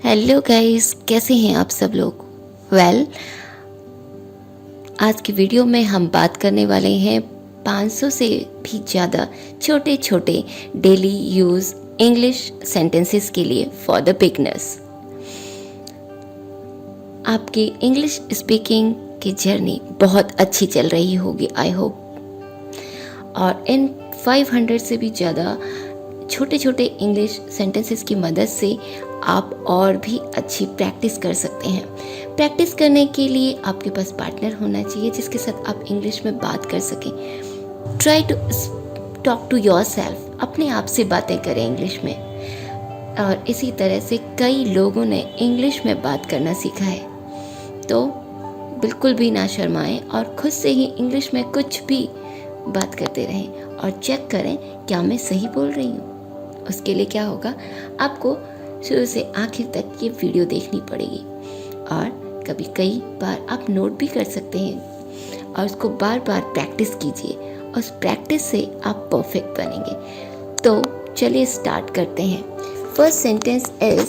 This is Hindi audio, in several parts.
हेलो गाइस, कैसे हैं आप सब लोग। वेल, आज की वीडियो में हम बात करने वाले हैं 500 से भी ज़्यादा छोटे छोटे डेली यूज़ इंग्लिश सेंटेंसेस के लिए फॉर द बिगनर्स। आपकी इंग्लिश स्पीकिंग की जर्नी बहुत अच्छी चल रही होगी, आई होप। और इन 500 से भी ज़्यादा छोटे छोटे इंग्लिश सेंटेंसेस की मदद से आप और भी अच्छी प्रैक्टिस कर सकते हैं। प्रैक्टिस करने के लिए आपके पास पार्टनर होना चाहिए जिसके साथ आप इंग्लिश में बात कर सकें। Try to talk to your self, अपने आप से बातें करें इंग्लिश में। और इसी तरह से कई लोगों ने इंग्लिश में बात करना सीखा है, तो बिल्कुल भी ना शर्माएं और खुद से ही इंग्लिश में कुछ भी बात करते रहें और चेक करें क्या मैं सही बोल रही हूँ। उसके लिए क्या होगा, आपको शुरू से आखिर तक ये वीडियो देखनी पड़ेगी और कभी कई बार आप नोट भी कर सकते हैं और उसको बार बार प्रैक्टिस कीजिए। उस प्रैक्टिस से आप परफेक्ट बनेंगे। तो चलिए स्टार्ट करते हैं। फर्स्ट सेंटेंस इज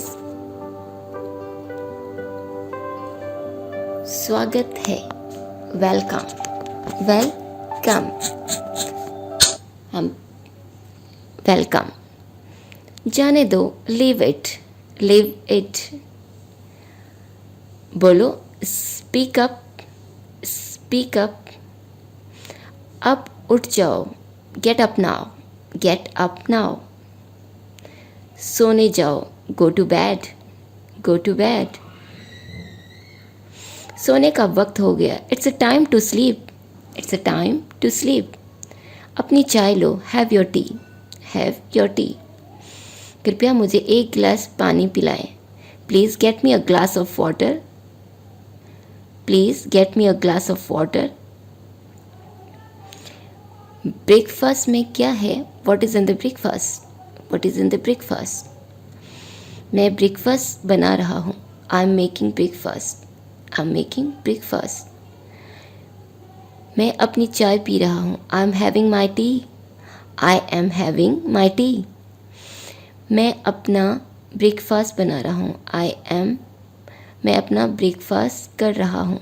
स्वागत है, वेलकम। वेलकम, हम वेलकम। जाने दो, लीव इट, लीव इट। बोलो, स्पीक अप, स्पीक अप। अब उठ जाओ, get up now, get up now. सोने जाओ, go to bed, go to bed. सोने का वक्त हो गया, it's a time to sleep, it's a time to sleep. अपनी चाय लो, have your tea, have your tea. कृपया मुझे एक गिलास पानी पिलाएं, please get me a glass of water, please get me a glass of water. Breakfast में क्या है, what is in the breakfast, what is in the breakfast. मैं ब्रेकफास्ट बना रहा हूँ, I am making breakfast, I am making breakfast. मैं अपनी चाय पी रहा हूँ, I am having my T, I am having my T. मैं अपना ब्रेकफास्ट बना रहा हूँ, मैं अपना ब्रेकफास्ट कर रहा हूँ,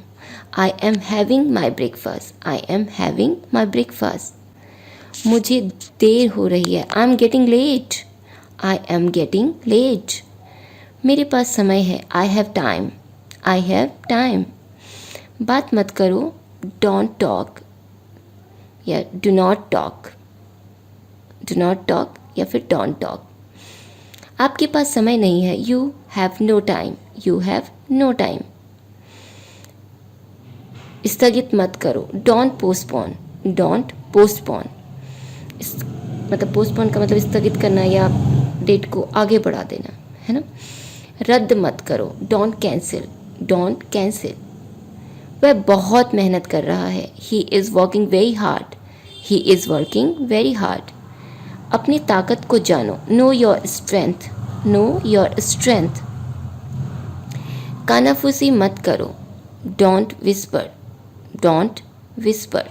I am having my breakfast, I am having my breakfast. मुझे देर हो रही है, I am getting late, I am getting late. मेरे पास समय है, I have time, I have time. बात मत करो, डोंट टॉक या do not talk, do not talk या फिर डोंट टॉक। आपके पास समय नहीं है, you have no time, you have no time. स्थगित मत करो, डोंट पोस्टपोन, डोंट पोस्टपोन। मतलब पोस्टपोन का मतलब स्थगित करना या डेट को आगे बढ़ा देना, है ना। रद्द मत करो, डोंट कैंसिल, डोंट कैंसिल। वह बहुत मेहनत कर रहा है, he is working very hard, he is working very hard. अपनी ताकत को जानो, know your strength, know your strength. कानाफूसी मत करो, डोंट विस्पर, डोंट विस्पर।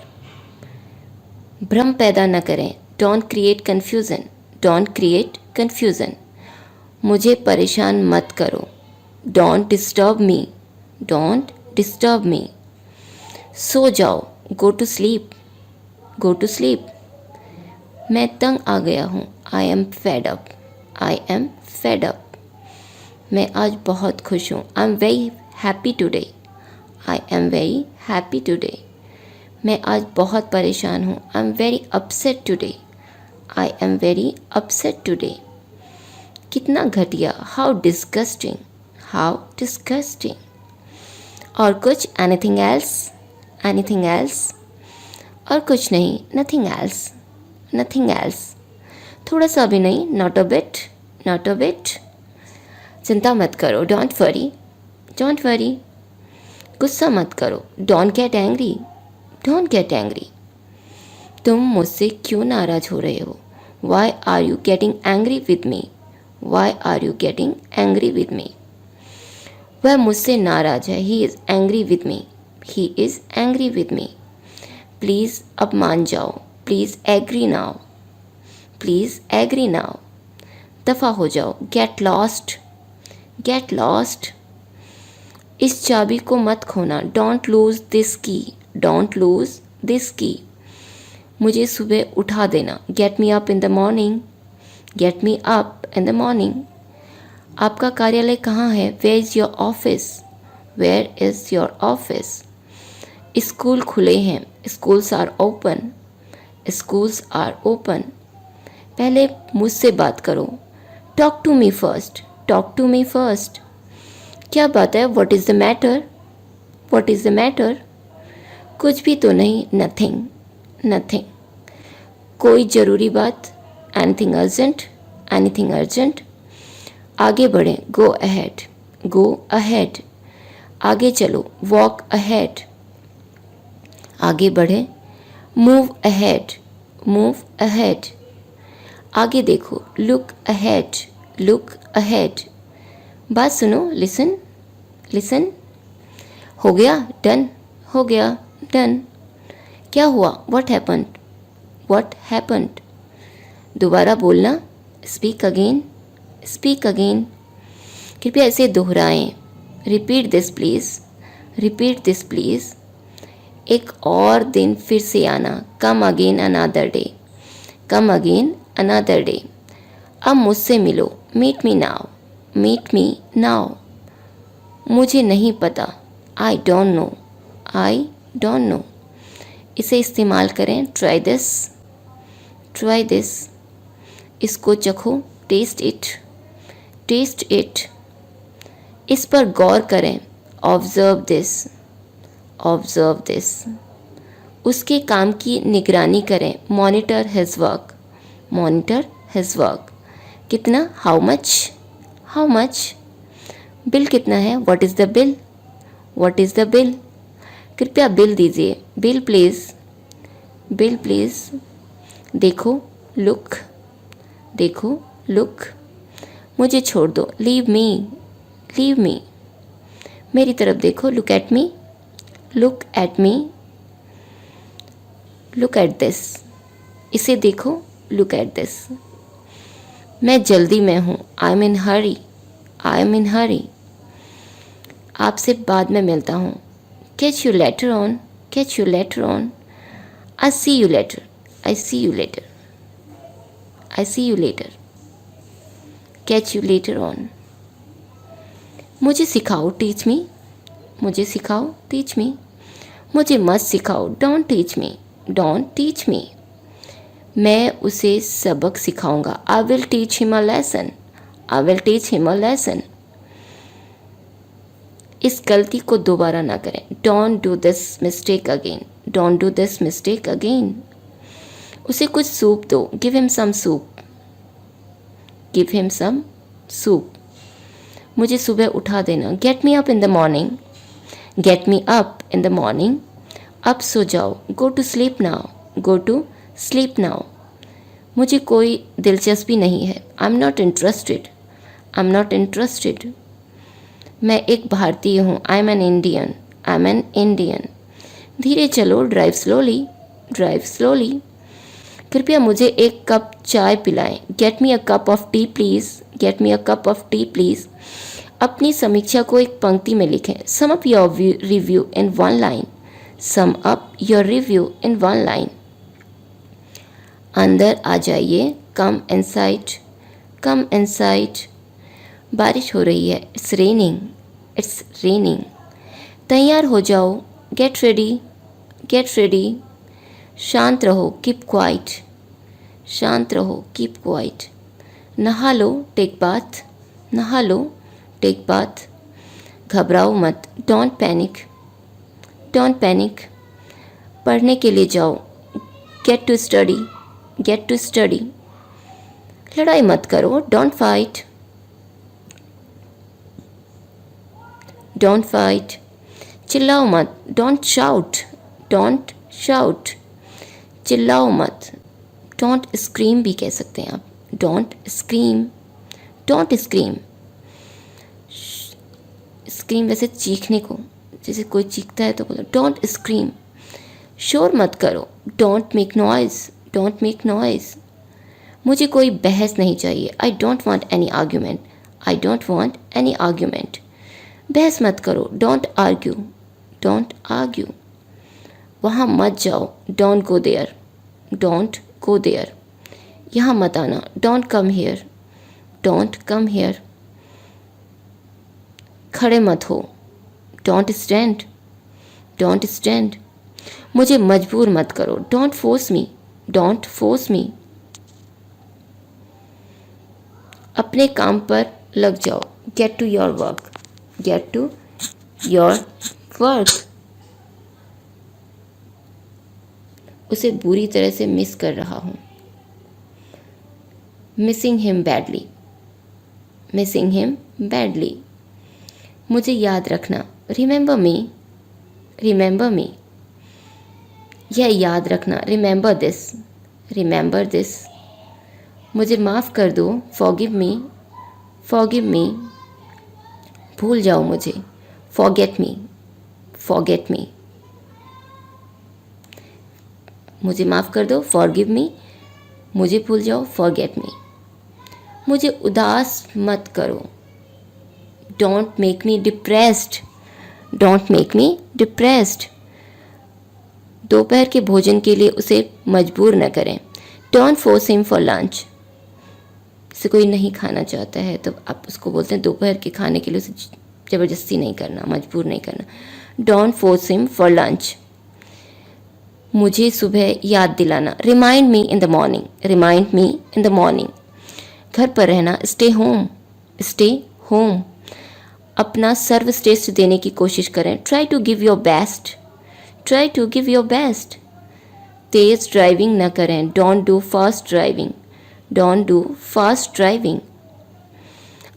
भ्रम पैदा न करें, don't create confusion, don't create confusion. मुझे परेशान मत करो, don't disturb me, don't disturb me. सो जाओ, go to sleep, go to sleep. मैं तंग आ गया हूँ, I am fed up, I am fed up. मैं आज बहुत खुश हूँ, I M very happy today, I am very happy today. मैं आज बहुत परेशान हूँ, I am very upset I, I am very upset today. कितना घटिया, हाउ डिस्गस्टिंग, हाउ डिस्गस्टिंग। और कुछ, एनीथिंग एल्स, एनीथिंग एल्स। और कुछ नहीं, नथिंग एल्स, नथिंग एल्स। थोड़ा सा भी नहीं, not a bit, not a bit. चिंता मत करो, डोंट वरी, डोंट वरी। गुस्सा मत करो, don't get angry, don't get angry. तुम मुझसे क्यों नाराज हो रहे हो, why are you getting angry with me, why are you getting angry with me. वह मुझसे नाराज है, he is angry with me, he is angry with me. Please अब मान जाओ, please agree now, please agree now. दफ़ा हो जाओ, गेट लॉस्ट, गेट लॉस्ट, इस चाबी को मत खोना, don't lose this key, don't lose this key, मुझे सुबह उठा देना, get me up in the morning, get me up in the morning. आपका कार्यालय कहाँ है, where is your office, where is your office. School खुले हैं, schools are open, schools are open. पहले मुझसे बात करो, talk to me first, talk to me first. क्या बात है, what is the matter, what is the matter, कुछ भी तो नहीं, नथिंग, नथिंग। कोई ज़रूरी बात, एनीथिंग अर्जेंट, एनीथिंग अर्जेंट। आगे बढ़ें, गो अहेड, गो अहेड, आगे चलो, वॉक अहेड, आगे बढ़ें, मूव अहेड, मूव अहेड, आगे देखो, लुक अहेड, लुक अहेड। बात सुनो, लिसन, लिसन। हो गया, डन, हो गया, डन। क्या हुआ, व्हाट हैपेंड, व्हाट हैपेंड। दोबारा बोलना, स्पीक अगेन, स्पीक अगेन। कृपया इसे दोहराएं, repeat this please, repeat this please. एक और दिन फिर से आना, come again another day, come again another day. अब मुझसे मिलो, meet me now, meet me now. मुझे नहीं पता, I don't know, I don't know. इसे इस्तेमाल करें, ट्राई दिस, ट्राई दिस। इसको चखो, टेस्ट इट, टेस्ट इट। इस पर गौर करें, ऑब्जर्व दिस, ऑब्जर्व दिस। उसके काम की निगरानी करें, monitor his work, monitor his work. कितना, how much, how much. Bill कितना है, what is the bill, what is the bill. कृपया बिल दीजिए, बिल प्लीज़, बिल प्लीज़। देखो, लुक, देखो, लुक। मुझे छोड़ दो, लीव मी, लीव मी। मेरी तरफ देखो, look at me, look at me, look at this. इसे देखो, लुक एट दिस। मैं जल्दी में हूँ, I am in Hari, I am इन हरी। आपसे बाद में मिलता हूँ, catch you later on, catch you later on. I see you later, I see you later, I see you later, catch you later on. मुझे सिखाओ, टीच मी, मुझे सिखाओ, टीच मी। मुझे मत सिखाओ, don't teach me, don't teach me. मैं उसे सबक सिखाऊंगा, I will teach him a lesson, I will teach him a lesson. इस गलती को दोबारा ना करें, don't do this mistake again, don't do this mistake again. उसे कुछ सूप दो, give him some soup, give him some soup. मुझे सुबह उठा देना, get me up in the morning, get me up in the morning. अब सो जाओ, go to sleep now, go to sleep now. मुझे कोई दिलचस्पी नहीं है, I am not interested, I am not interested. मैं एक भारतीय हूँ, I am an Indian, I am an Indian. धीरे चलो, ड्राइव स्लोली, ड्राइव स्लोली। कृपया मुझे एक कप चाय पिलाएं, get me a cup of tea please, get me a cup of tea please. अपनी समीक्षा को एक पंक्ति में लिखें, sum up your review in one line, sum up your review in one line. अंदर आ जाइए, कम इनसाइड, कम इनसाइड। बारिश हो रही है, इट्स रेनिंग, इट्स रेनिंग। तैयार हो जाओ, गेट रेडी, गेट रेडी। शांत रहो, कीप क्वाइट, शांत रहो, कीप क्वाइट। नहा लो, टेक बाथ, नहा लो, टेक बाथ। घबराओ मत, डोंट पैनिक, डोंट पैनिक। पढ़ने के लिए जाओ, get to study, get to study. लड़ाई मत करो, डोंट फाइट, डोंट फाइट। चिल्लाओ मत, डोंट शाउट, डोंट शाउट। चिल्लाओ मत, डोंट स्क्रीम भी कह सकते हैं आप, don't scream, don't scream. Scream वैसे चीखने को, जैसे कोई चीखता है तो बोलो डोंट स्क्रीम। शोर मत करो, don't make noise, don't make noise. मुझे कोई बहस नहीं चाहिए, I don't want any argument, I don't want any argument. बहस मत करो. Don't argue. Don't argue. वहाँ मत जाओ. Don't go there. Don't go there. यहाँ मत आना. Don't come here. Don't come here. खड़े मत हो. Don't stand. Don't stand. मुझे मजबूर मत करो. Don't force me. Don't force me. अपने काम पर लग जाओ. Get to your work. Get to your work. उसे बुरी तरह से मिस कर रहा हूँ. Missing him badly. Missing him badly. मुझे याद रखना. Remember me. Remember me. यह याद रखना. Remember this. Remember this. मुझे माफ़ कर दो. Forgive me. Forgive me. भूल जाओ मुझे. Forget me. Forget me. मुझे माफ़ कर दो. Forgive me. मुझे भूल जाओ. Forget me. मुझे उदास मत करो. Don't make me depressed. Don't make me depressed. दोपहर के भोजन के लिए उसे मजबूर न करें. Don't force him for lunch. से कोई नहीं खाना चाहता है तो आप उसको बोलते हैं दोपहर के खाने के लिए उसे ज़बरदस्ती नहीं करना, मजबूर नहीं करना. Don't force him for lunch. मुझे सुबह याद दिलाना. Remind me in the morning. Remind me in the morning. घर पर रहना. Stay home. Stay home. अपना सर्वश्रेष्ठ देने की कोशिश करें. Try to give your best. Try to give your best. तेज़ ड्राइविंग न करें. Don't do fast driving. Don't do fast driving.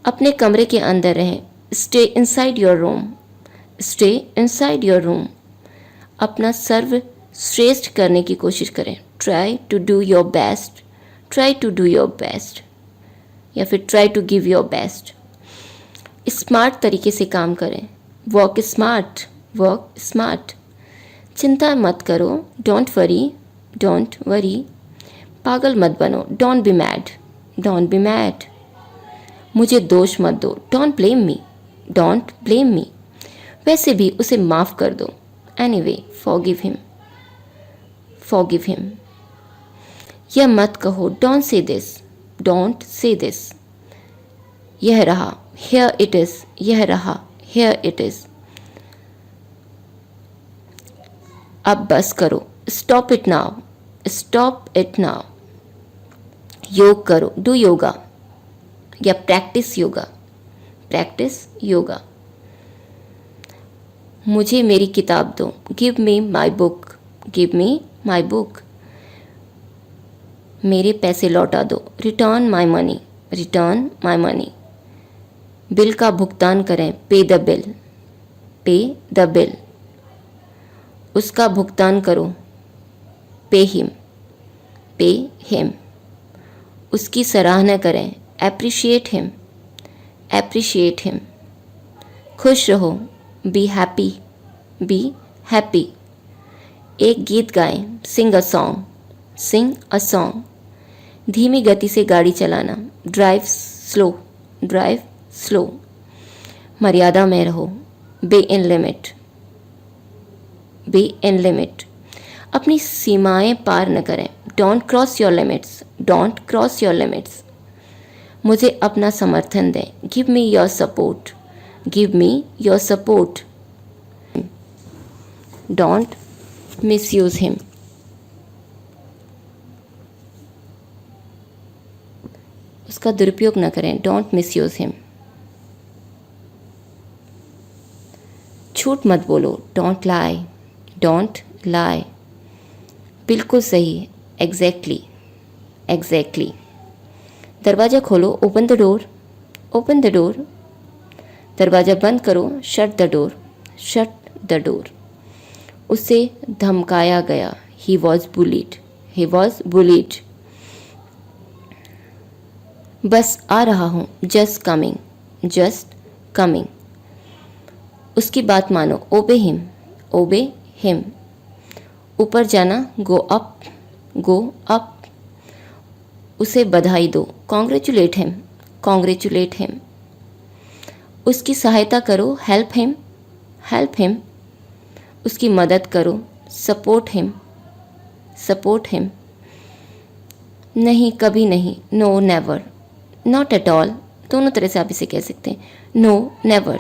अपने कमरे के अंदर रहें. Stay inside your room. Stay inside your room. अपना सर्वश्रेष्ठ करने की कोशिश करें. Try to do your best. Try to do your best. या फिर try to give your best. Smart तरीके से काम करें. Work smart. Work smart. चिंता मत करो. Don't worry. Don't worry. पागल मत बनो. Don't be mad. Don't be mad. मुझे दोष मत दो. Don't blame me. Don't blame me. वैसे भी उसे माफ़ कर दो. Anyway forgive him. Forgive him. यह मत कहो. Don't say this. Don't say this. यह रहा. Here it is. यह रहा. Here it is. अब बस करो. Stop it now. Stop it now. योग करो. डू योगा. या प्रैक्टिस योगा. प्रैक्टिस योगा. मुझे मेरी किताब दो. Give me my book. Give me my book. मेरे पैसे लौटा दो. Return my money. Return my money. Bill का भुगतान करें. पे द बिल. पे द बिल. उसका भुगतान करो. Pay him. Pay him. उसकी सराहना करें. Appreciate him. Appreciate him. खुश रहो. Be happy. Be happy. एक गीत गाएं. Sing a song. Sing a song. धीमी गति से गाड़ी चलाना. Drive slow. Drive slow. मर्यादा में रहो. Be in limit. Be in limit. अपनी सीमाएं पार न करें. Don't cross your limits. Don't cross your limits. मुझे अपना समर्थन दें. Give me your support. Give me your support. Don't misuse him. उसका दुरुपयोग न करें. Don't misuse him. झूठ मत बोलो. Don't lie. Don't lie. बिल्कुल सही. एग्जैक्टली. एग्जैक्टली. दरवाज़ा खोलो. Open the door. Open the door. दरवाज़ा बंद करो. Shut the door. Shut the door. उसे धमकाया गया. He was bullied. He was bullied. बस आ रहा हूँ. Just coming. Just coming. उसकी बात मानो. ओबे हिम. ओबे हिम. ऊपर जाना. Go up. Go up. उसे बधाई दो. Congratulate him. Congratulate him. उसकी सहायता करो, हेल्प हिम, हेल्प हिम। उसकी मदद करो, सपोर्ट हिम, सपोर्ट हिम। नहीं, कभी नहीं, no never, not at all, दोनों तरह से आप इसे कह सकते हैं, नो नेवर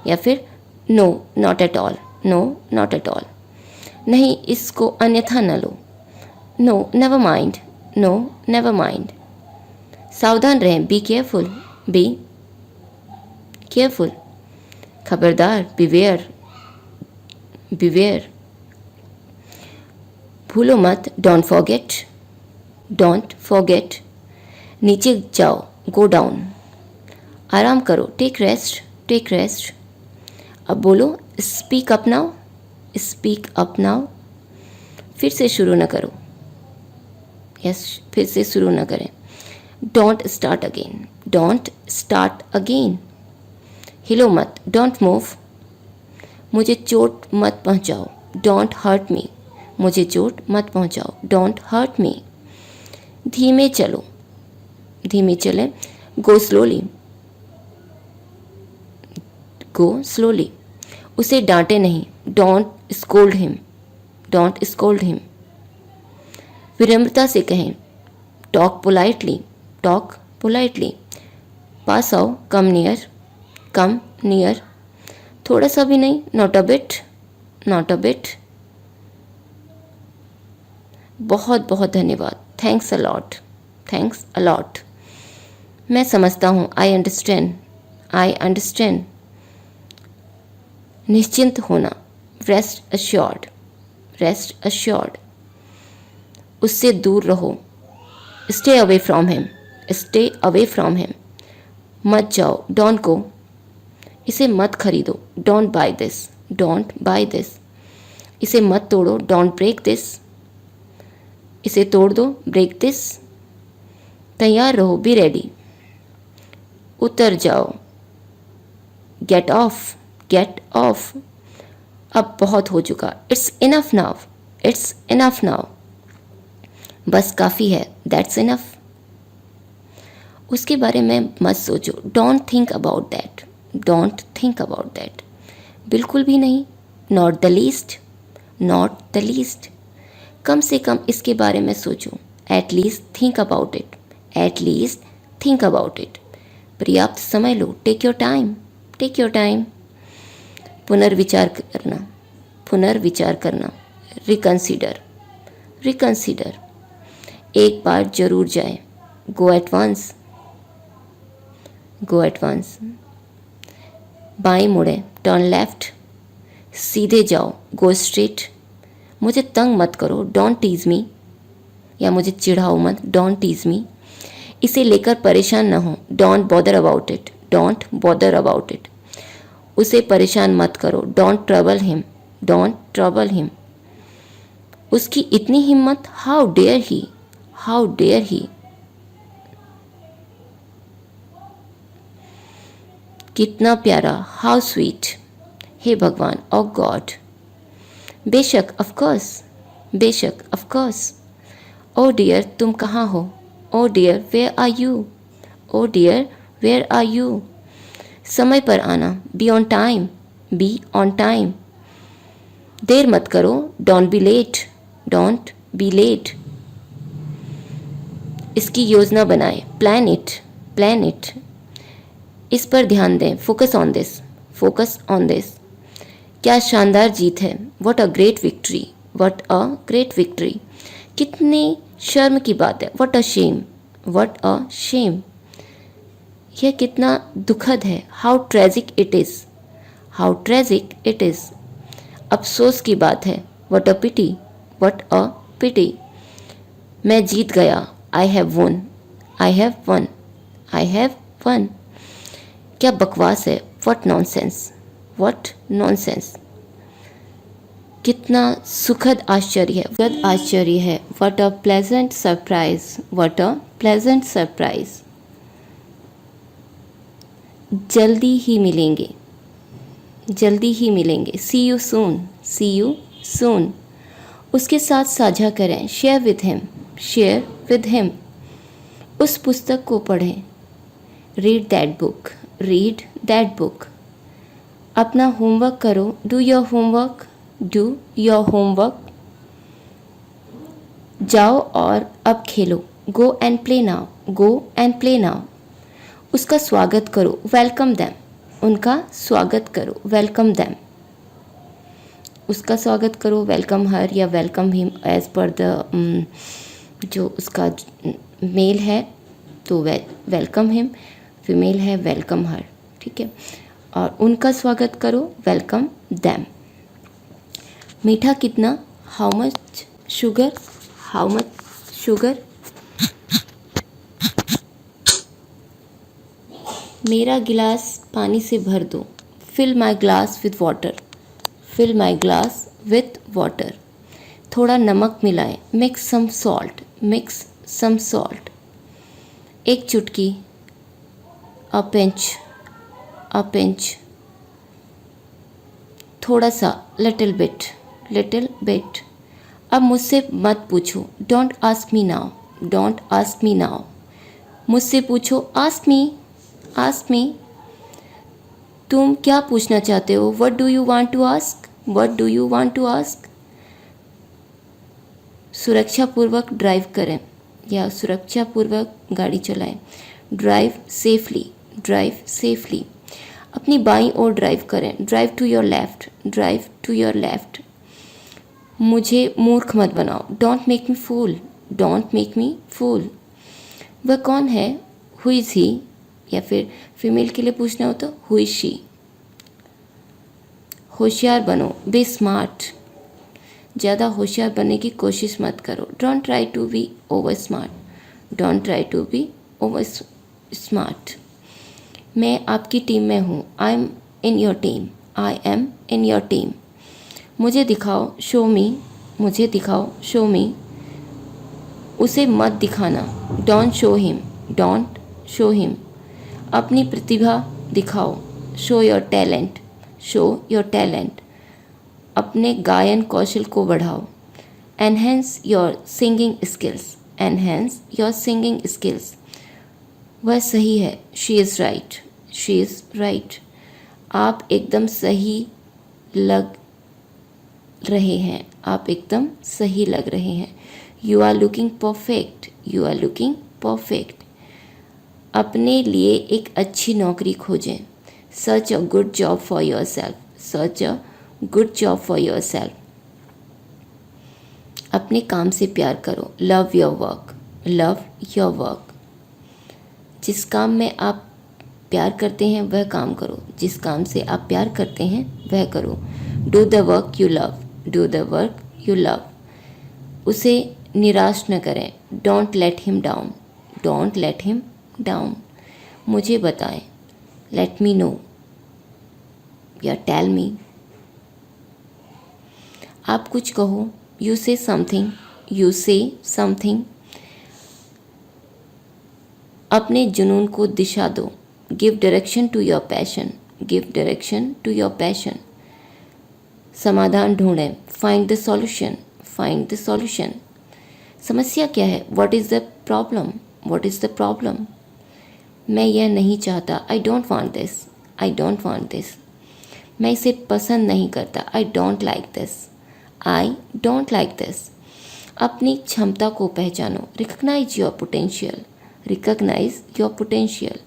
या फिर no not at all, no not at all. नहीं, इसको अन्यथा न लो, no never mind, no never mind. सावधान रहें, बी केयरफुल, बी केयरफुल। खबरदार, बिवेयर, बिवेयर। भूलो मत, डोंट फॉरगेट, डोंट फॉरगेट। नीचे जाओ, गो डाउन। आराम करो, टेक रेस्ट, टेक रेस्ट। अब बोलो, speak up now, speak up now. फिर से शुरू न करो, यस, फिर से शुरू न करें। Don't start again, don't start again. हिलो मत, डोंट मूव। मुझे चोट मत पहुंचाओ, डोंट हर्ट मी। मुझे चोट मत पहुंचाओ, डोंट हर्ट मी। धीमे चलो, धीमे चलें, गो स्लोली, गो स्लोली। उसे डांटे नहीं, don't scold him, don't scold him. विनम्रता से कहें, टॉक पोलाइटली, टॉक पोलाइटली। पास आओ, कम नियर, कम नियर। थोड़ा सा भी नहीं, not a bit, not a bit. बहुत बहुत धन्यवाद, thanks a lot, thanks a lot. मैं समझता हूँ, आई अंडरस्टैंड, आई अंडरस्टैंड। निश्चिंत होना, रेस्ट अश्योर्ड, रेस्ट अश्योर्ड। उससे दूर रहो, stay away from him, stay away from him. मत जाओ, डोंट गो। इसे मत खरीदो, don't by this, don't by this. इसे मत तोड़ो, डोंट ब्रेक दिस। इसे तोड़ दो, ब्रेक दिस। तैयार रहो, बी रेडी। उतर जाओ, गेट ऑफ, गेट ऑफ। अब बहुत हो चुका, it's enough now, it's enough now. बस काफ़ी है, दैट्स इनफ। उसके बारे में मत सोचो, don't think about that, don't think about that. बिल्कुल भी नहीं, not the least, not the least. कम से कम इसके बारे में सोचो, at least think about it, at least think about it. पर्याप्त समय लो, take your time, take your time. पुनर्विचार करना, पुनर्विचार करना, रिकंसीडर, रिकंसीडर। एक बार जरूर जाए, go at once, go at once. बाएं मुड़े, टर्न लेफ्ट। सीधे जाओ, गो स्ट्रेट। मुझे तंग मत करो, डोंट टीज मी, या मुझे चिढ़ाओ मत, डोंट टीज मी। इसे लेकर परेशान ना हो, don't bother about it, don't bother about it. उसे परेशान मत करो, don't trouble him, don't trouble him. उसकी इतनी हिम्मत, how dare he, how dare he. कितना प्यारा, हाउ स्वीट। हे भगवान, ओ गॉड। बेशक, ऑफ कोर्स, बेशक, ऑफ कोर्स। ओ डियर, तुम कहाँ हो? Oh dear, where are you? Oh dear, where are you? समय पर आना, be on time, be on time. देर मत करो, don't be late, don't be late. इसकी योजना बनाएं, प्लान इट, प्लान इट। इस पर ध्यान दें, focus on this, focus on this. क्या शानदार जीत है, what a great victory, what a great victory. कितनी शर्म की बात है, what a shame, what a shame. यह कितना दुखद है, how tragic it is, how tragic it is. अफसोस की बात है, what a pity, what a पिटी। मैं जीत गया, I have one, I have one, I have one. क्या बकवास है, व्हाट नॉनसेंस, व्हाट नॉनसेंस। कितना सुखद आश्चर्य है, सुखद आश्चर्य है, what a pleasant surprise, what a pleasant surprise. जल्दी ही मिलेंगे, जल्दी ही मिलेंगे, सी you soon, C you soon. उसके साथ साझा करें, share with him, share with him. उस पुस्तक को पढ़ें, read that book, read that book. अपना होमवर्क करो, do your homework, do your homework. जाओ और अब खेलो, go and play now, go and play now. उसका स्वागत करो, वेलकम दैम, उनका स्वागत करो, वेलकम दैम। उसका स्वागत करो, वेलकम हर या welcome him as per the जो उसका मेल है तो वेलकम हिम, फीमेल है वेलकम हर, ठीक है। और उनका स्वागत करो, वेलकम दैम। मीठा कितना, how much sugar, how much sugar. मेरा गिलास पानी से भर दो, fill my glass with water, fill my glass with water. थोड़ा नमक मिलाएं, mix some salt, mix some salt. एक चुटकी, अ पिंच, अ पिंच। थोड़ा सा, लिटिल बिट, लिटिल बिट। अब मुझसे मत पूछो, don't ask me now, don't ask me now. मुझसे पूछो, आस्क मी, आस्क मी। तुम क्या पूछना चाहते हो, what do you want to ask, what do you want to ask. सुरक्षापूर्वक ड्राइव करें या सुरक्षापूर्वक गाड़ी चलाएं, ड्राइव सेफली, ड्राइव सेफली। अपनी बाईं ओर ड्राइव करें, drive to your left, drive to your left. मुझे मूर्ख मत बनाओ, don't make me fool, don't make me fool. वह कौन है, हु इज़ ही, या फिर फीमेल के लिए पूछना हो तो हु इज़ शी। होशियार बनो, बी स्मार्ट, ज़्यादा होशियार बनने की कोशिश मत करो, don't try to be over smart, don't try to be over smart. मैं आपकी टीम में हूँ, I am in your team, I am in your team. मुझे दिखाओ, शो मी, मुझे दिखाओ, शो मी। उसे मत दिखाना, don't show him, don't show him. अपनी प्रतिभा दिखाओ, show your talent, show your talent. अपने गायन कौशल को बढ़ाओ, enhance your singing skills, enhance your singing skills. वह सही है, she is right, she is right. आप एकदम सही लग रहे हैं, आप एकदम सही लग रहे हैं। You are looking perfect, you are looking perfect. अपने लिए एक अच्छी नौकरी खोजें, search a good job for yourself, search a good job for your self. अपने काम से प्यार करो, love your work, love your work. जिस काम में आप प्यार करते हैं वह काम करो, जिस काम से आप प्यार करते हैं वह करो। Do the work you love, do the work you love. उसे निराश न करें, don't let him down, don't let him down. मुझे बताएं, लेट मी नो या टेल मी। आप कुछ कहो, यू से समथिंग, यू से समथिंग। अपने जुनून को दिशा दो, give direction to your passion, give direction to your passion. समाधान ढूंढें, find the solution, find the solution. समस्या क्या है, what is the problem, what is the problem. मैं यह नहीं चाहता, I don't want this, I don't want this. मैं इसे पसंद नहीं करता, I don't like this, I don't like this. अपनी क्षमता को पहचानो, recognise your potential, recognise your potential.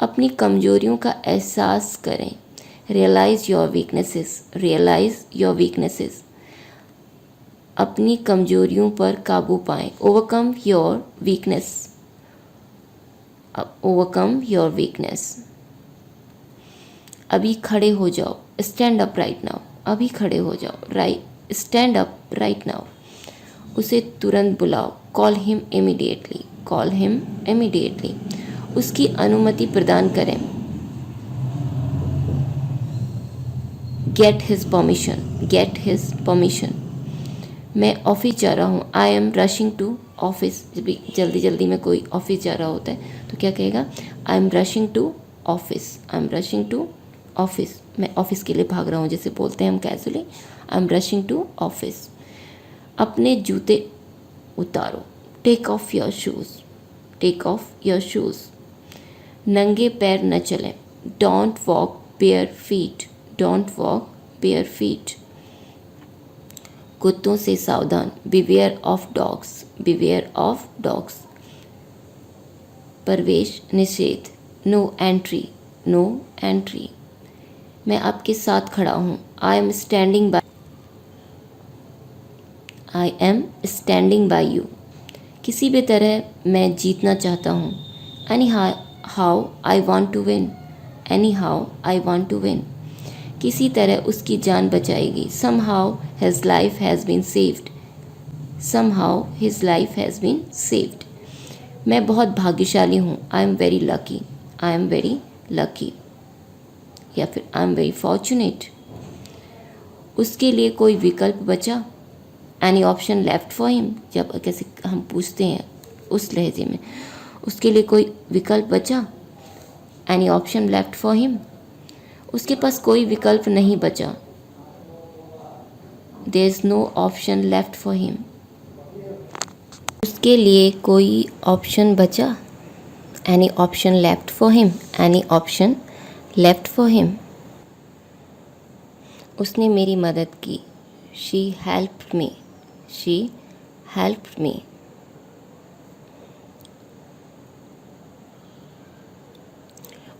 अपनी कमजोरियों का एहसास करें, realise your weaknesses, realise your weaknesses. अपनी कमजोरियों पर काबू पाएं, overcome your weakness, overcome your weakness. अभी खड़े हो जाओ, स्टैंड अप राइट नाउ, अभी खड़े हो जाओ, right, stand up right now. उसे तुरंत बुलाओ, call him immediately, call him immediately. उसकी अनुमति प्रदान करें, get his permission, get his permission. मैं ऑफिस जा रहा हूँ, I am rushing to office. जब जल्दी जल्दी में कोई ऑफिस जा रहा होता है तो क्या कहेगा, I am rushing to office, I am rushing to office. मैं ऑफिस के लिए भाग रहा हूँ, जैसे बोलते हैं हम casually, I am rushing to office. अपने जूते उतारो, take off your shoes, take off your shoes. नंगे पैर न चलें, don't walk bare feet, don't walk bare feet. कुत्तों से सावधान, beware of dogs, beware of dogs. प्रवेश निषेध, नो एंट्री, नो एंट्री। मैं आपके साथ खड़ा हूँ, I am standing by, I am standing by you. किसी भी तरह मैं जीतना चाहता हूँ, anyhow I want to win, anyhow I want to win. किसी तरह उसकी जान बचाएगी, somehow his life has been saved, somehow his life has been saved. मैं बहुत भाग्यशाली हूँ, I M very lucky, I M very lucky, या फिर आई एम वेरी फॉर्चुनेट। उसके लिए कोई विकल्प बचा, any option left for him. जब कैसे हम पूछते हैं उस लहजे में, उसके लिए कोई विकल्प बचा, any option left for him. उसके पास कोई विकल्प नहीं बचा, there is no option left for him. उसके लिए कोई ऑप्शन बचा, any option left for him, any option left for him. उसने मेरी मदद की, she helped me, she helped me.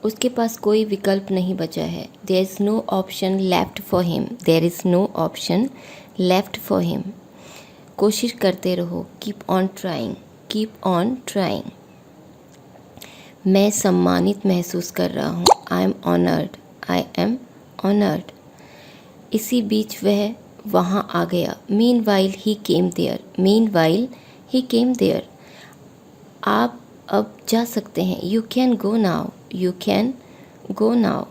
उसके पास कोई विकल्प नहीं बचा है, there is no option left for him, there is no option left for him. कोशिश करते रहो, keep on trying, keep on trying. मैं सम्मानित महसूस कर रहा हूँ, I am honoured, I am honoured. इसी बीच वह वहाँ आ गया, meanwhile he came there, meanwhile he came there. आप अब जा सकते हैं, you can go now, you can go now.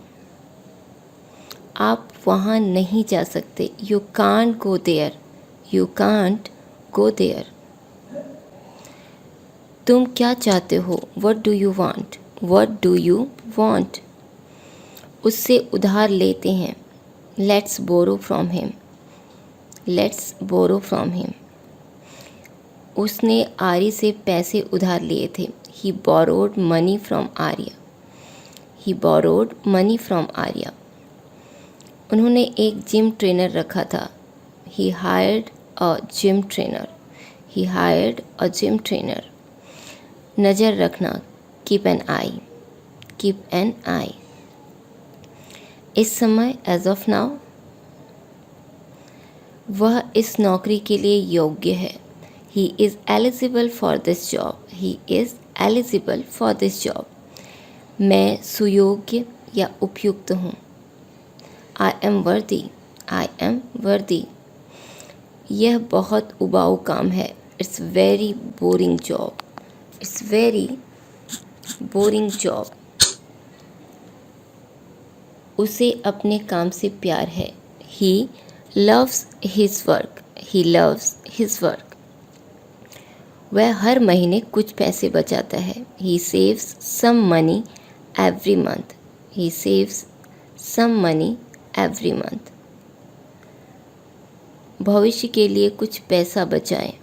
आप वहाँ नहीं जा सकते, you can't go there, you can't go there. तुम क्या चाहते हो, what do you want, what do you want. उससे उधार लेते हैं, let's borrow from him, let's borrow from him. उसने आर्य से पैसे उधार लिए थे, he borrowed money from Arya, he borrowed money from Arya. उन्होंने एक जिम ट्रेनर रखा था, he hired a gym trainer, he hired a gym trainer. नज़र रखना, keep an eye, keep an eye. इस समय, एज ऑफ नाउ, वह इस नौकरी के लिए योग्य है, he is eligible for this job, he is eligible for this job. मैं सुयोग्य या उपयुक्त हूँ, आई एम वर्दी, आई एम वर्दी। यह बहुत उबाऊ काम है, it's very boring job, it's very boring job. उसे अपने काम से प्यार है, he loves his work, he loves his work. वह हर महीने कुछ पैसे बचाता है, he saves some money every month, he saves some money every month. भविष्य के लिए कुछ पैसा बचाएं,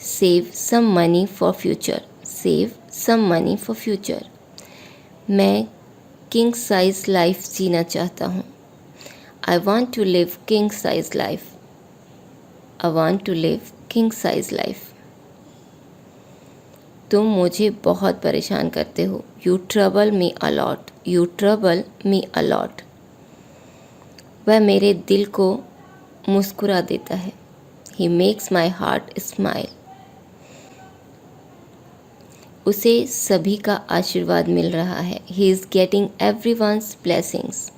save some money for future, save some money for future. मैं किंग साइज लाइफ जीना चाहता हूँ, I want to live king size life, I want to live king size life. तुम मुझे बहुत परेशान करते हो, you trouble me a lot, you trouble me a lot. वह मेरे दिल को मुस्कुरा देता है, he makes my heart smile. उसे सभी का आशीर्वाद मिल रहा है, he is getting everyone's blessings.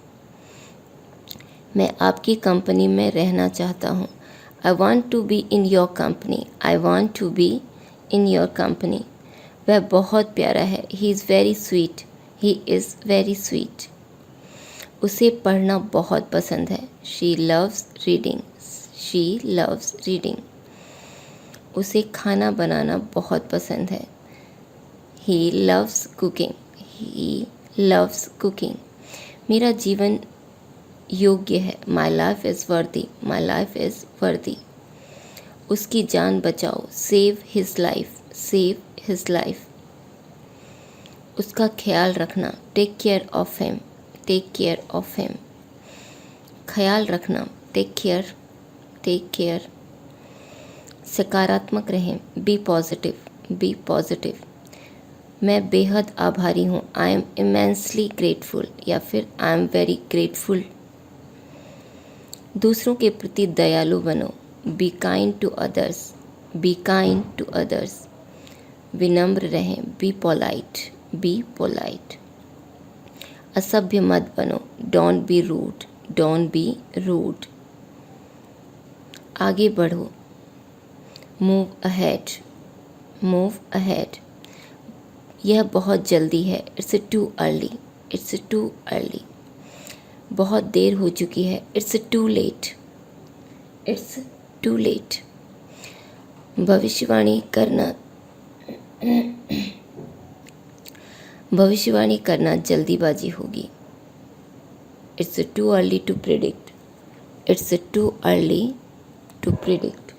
मैं आपकी कंपनी में रहना चाहता हूँ, I want to be in your company, I want to be in your company. वह बहुत प्यारा है, he is very sweet, he is very sweet. उसे पढ़ना बहुत पसंद है, she loves reading, she loves reading. उसे खाना बनाना बहुत पसंद है, he loves cooking, he loves cooking. मेरा जीवन योग्य है, माई लाइफ इज़ वर्दी, माई लाइफ इज़ वर्दी। उसकी जान बचाओ, save his life, save his life. उसका ख्याल रखना, take care of him, take care of him. ख्याल रखना, टेक केयर, टेक केयर। सकारात्मक रहें, बी पॉजिटिव, बी पॉजिटिव। मैं बेहद आभारी हूँ, आई एम इमेंसली ग्रेटफुल, या फिर आई एम वेरी ग्रेटफुल। दूसरों के प्रति दयालु बनो, be kind to others, be kind to others. विनम्र रहें, बी पोलाइट, बी पोलाइट। असभ्य मत बनो, don't be rude, don't be rude. आगे बढ़ो, मूव अहेड, मूव अहेड। यह बहुत जल्दी है, it's too early, it's too early. बहुत देर हो चुकी है, it's too late, it's too late. भविष्यवाणी करना, भविष्यवाणी करना जल्दीबाजी होगी, it's too early to predict, it's too early to predict,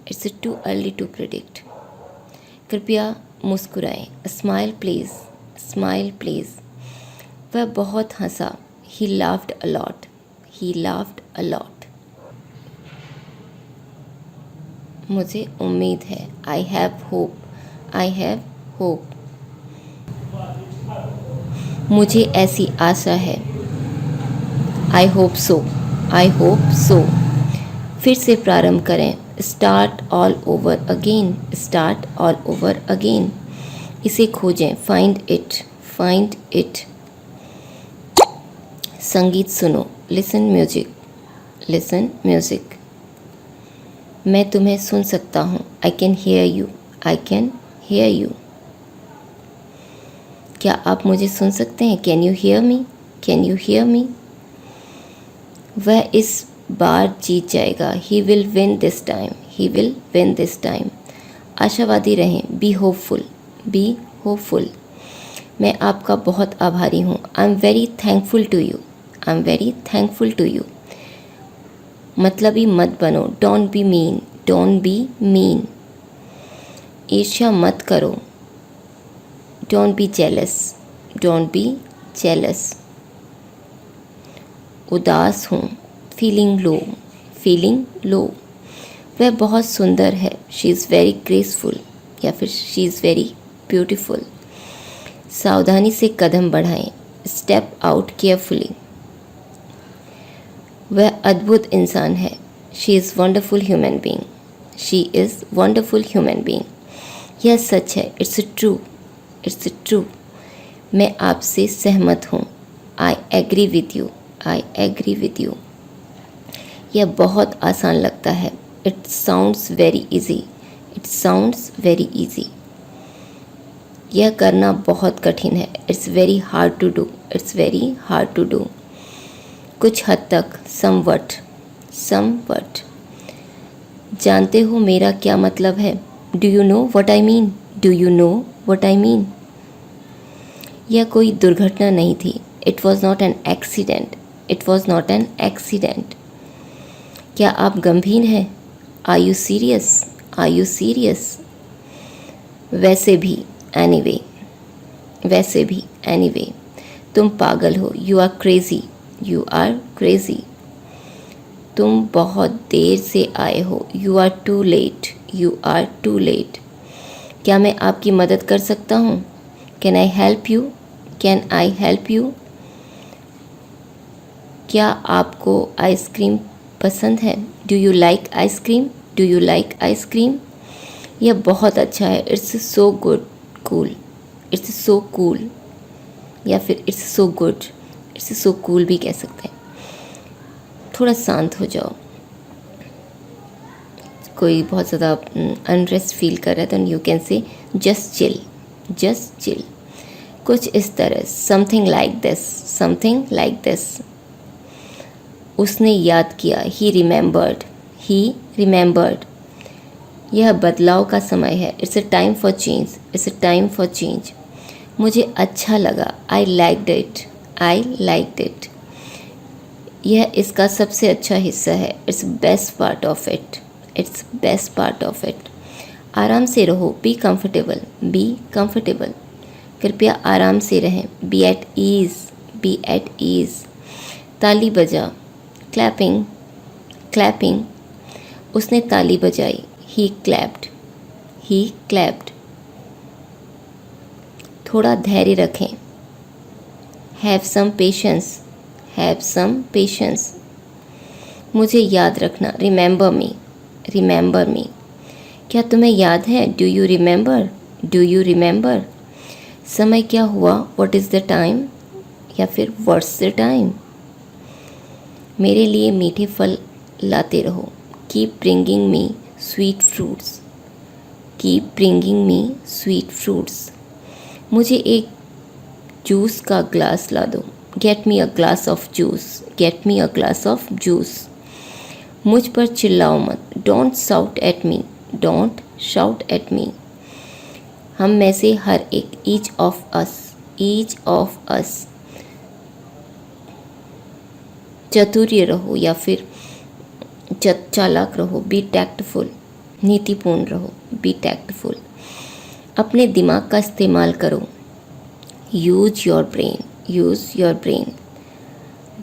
it's too early to predict. कृपया मुस्कुराएं, स्माइल प्लीज, स्माइल प्लीज। वह बहुत हंसा, he laughed a lot, he laughed a lot. मुझे उम्मीद है, I have hope, I have hope. मुझे ऐसी आशा है, I hope so, I hope so. फिर से प्रारंभ करें, start all over again, start all over again. इसे खोजें, फाइंड इट, फाइंड इट। संगीत सुनो, लिसन म्यूजिक, लिसन म्यूजिक। मैं तुम्हें सुन सकता हूँ, I can hear you, I can hear you. क्या आप मुझे सुन सकते हैं, can you hear me, can you hear me. वह इस बार जीत जाएगा, he will win this time, he will win this time. आशावादी रहें, बी होपफुल, बी होपफुल। मैं आपका बहुत आभारी हूँ, I M very thankful to you, I M very thankful to you. मतलबी मत बनो, don't be mean, don't be mean. ईर्ष्या मत करो, don't be jealous, don't be jealous. उदास हूँ, फीलिंग लो, फीलिंग लो। वह बहुत सुंदर है, शी इज़ वेरी ग्रेसफुल, या फिर शी इज़ वेरी ब्यूटीफुल। सावधानी से कदम बढ़ाएं, स्टेप आउट केयरफुली। वह अद्भुत इंसान है, she is wonderful human being, she is wonderful human being. यह सच है, इट्स ट्रू, इट्स ट्रू। मैं आपसे सहमत हूँ, I agree with you, I agree with you. यह बहुत आसान लगता है, it sounds very easy, it sounds very easy. यह करना बहुत कठिन है, it's very hard to do, it's very hard to do. कुछ हद तक, समवट, समवट। जानते हो मेरा क्या मतलब है, do you know what I mean, do you know what I mean. यह कोई दुर्घटना नहीं थी, it was not an accident, it was not an accident. क्या आप गंभीर हैं, are you serious, are you serious. वैसे भी, एनीवे, वैसे भी, एनीवे। तुम पागल हो, you are crazy, you are crazy. तुम बहुत देर से आए हो, you are too late, you are too late. क्या मैं आपकी मदद कर सकता हूँ, can I help you, can I help you. क्या आपको आइसक्रीम पसंद है, do you like ice cream, do you like ice cream. यह बहुत अच्छा है, it's so good, cool, it's so cool, या फिर it's so good, it's so cool भी कह सकते हैं। थोड़ा शांत हो जाओ, कोई बहुत ज़्यादा अनरेस्ट फील कर रहा है तो you can say just chill, just chill. कुछ इस तरह, something like this, something like this. उसने याद किया, ही रिमेंबर्ड, ही रिमेंबर्ड। यह बदलाव का समय है, it's a time for change, it's a time for change. मुझे अच्छा लगा, I liked it, I liked it. यह इसका सबसे अच्छा हिस्सा है, it's best part of it, it's best part of it. आराम से रहो, बी कंफर्टेबल, बी कंफर्टेबल। कृपया आराम से रहें, be at ease, be at ease. ताली बजा, क्लैपिंग, क्लैपिंग। उसने ताली बजाई, ही क्लैप्ड, ही क्लैप्ड। थोड़ा धैर्य रखें, have some patience, have some patience. मुझे याद रखना, रिमेंबर मी, रिमेंबर मी। क्या तुम्हें याद है, do you remember, do you remember. समय क्या हुआ, व्हाट इज़ द टाइम, या फिर व्हाट्स द टाइम। मेरे लिए मीठे फल लाते रहो, keep bringing me sweet fruits, keep bringing me sweet fruits. मुझे एक जूस का ग्लास ला दो, get me a glass of juice, get me a glass of juice. मुझ पर चिल्लाओ मत, don't shout at me, don't shout at me. हम में से हर एक, each of us, each of us. चतुर्य रहो या फिर चालाक रहो, बी टैक्टफुल, नीतिपूर्ण रहो, बी टैक्टफुल। अपने दिमाग का इस्तेमाल करो, use your brain, use your brain.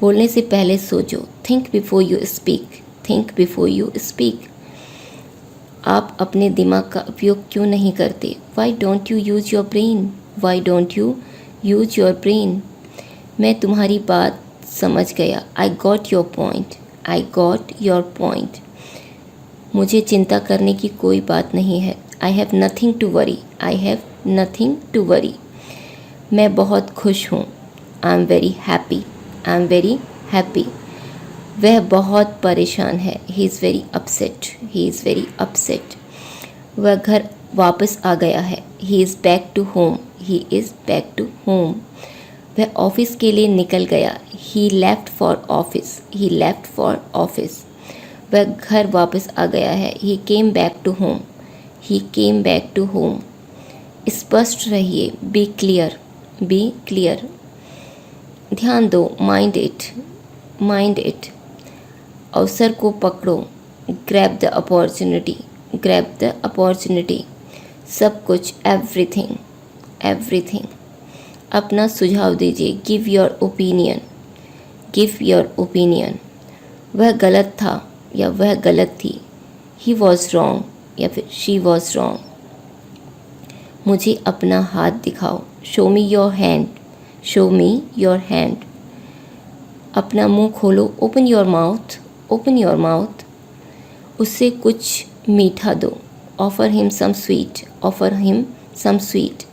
बोलने से पहले सोचो, think before you speak, think before you speak. आप अपने दिमाग का उपयोग क्यों नहीं करते, why don't you use your brain, why don't you use your brain. मैं तुम्हारी बात समझ गया, I got your point, I got your point. मुझे चिंता करने की कोई बात नहीं है, I have nothing to worry, I have nothing to worry. मैं बहुत खुश हूँ, I M very happy, I M very happy. वह बहुत परेशान है, he is very upset, he is very upset. वह घर वापस आ गया है, he is back to home, he is back to home. वह ऑफिस के लिए निकल गया, he left for office, he left for office. वह घर वापस आ गया है, he came back to home, he came back to home. स्पष्ट रहिए, बी क्लियर, बी क्लियर। ध्यान दो, माइंड इट, माइंड इट। अवसर को पकड़ो, grab the opportunity, grab the opportunity. सब कुछ, एवरीथिंग, एवरीथिंग। अपना सुझाव दीजिए, give your opinion, give your opinion. वह गलत था या वह गलत थी, ही वॉज रॉन्ग या फिर शी वॉज रॉन्ग। मुझे अपना हाथ दिखाओ, show me your hand, show me your hand. अपना मुंह खोलो, open your mouth, open your mouth. उससे कुछ मीठा दो, offer him some sweet, offer him some sweet.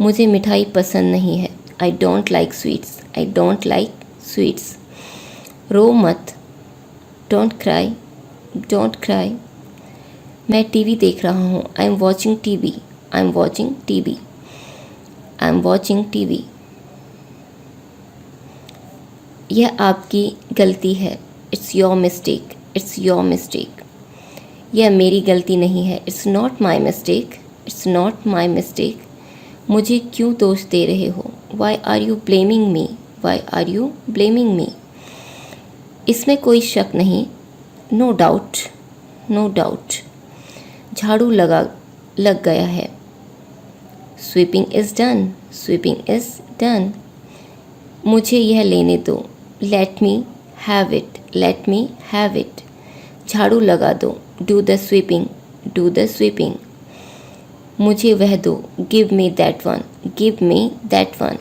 मुझे मिठाई पसंद नहीं है, I don't like sweets, I don't like sweets. रो मत, डोंट क्राई, डोंट क्राई। मैं टीवी देख रहा हूँ, I am watching TV, I am watching TV, I am watching TV. यह आपकी गलती है, it's your mistake, it's your mistake. यह मेरी गलती नहीं है, it's not my mistake, it's not my mistake. मुझे क्यों दोष दे रहे हो, why are you blaming me, why are you blaming me. इसमें कोई शक नहीं, नो डाउट, नो डाउट। झाड़ू लग गया है, sweeping is done, sweeping is done. मुझे यह लेने दो, let me have it, let me have it. झाड़ू लगा दो, do the sweeping, do the sweeping. मुझे वह दो, give me that one, give me that one.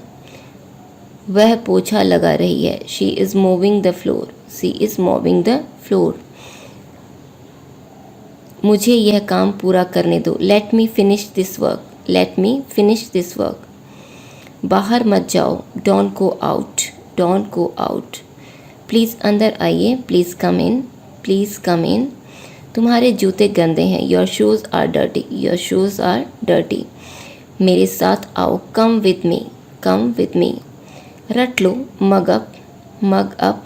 वह पोछा लगा रही है, she is moving the floor, she is moving the floor. मुझे यह काम पूरा करने दो, let me finish this work, let me finish this work. बाहर मत जाओ, don't go out, don't go out. Please अंदर आइए, प्लीज़ कम इन, प्लीज़ कम इन। तुम्हारे जूते गंदे हैं, your shoes are dirty, your shoes are dirty. मेरे साथ आओ, come with me, come with me. रट लो, मग अप, मग अप।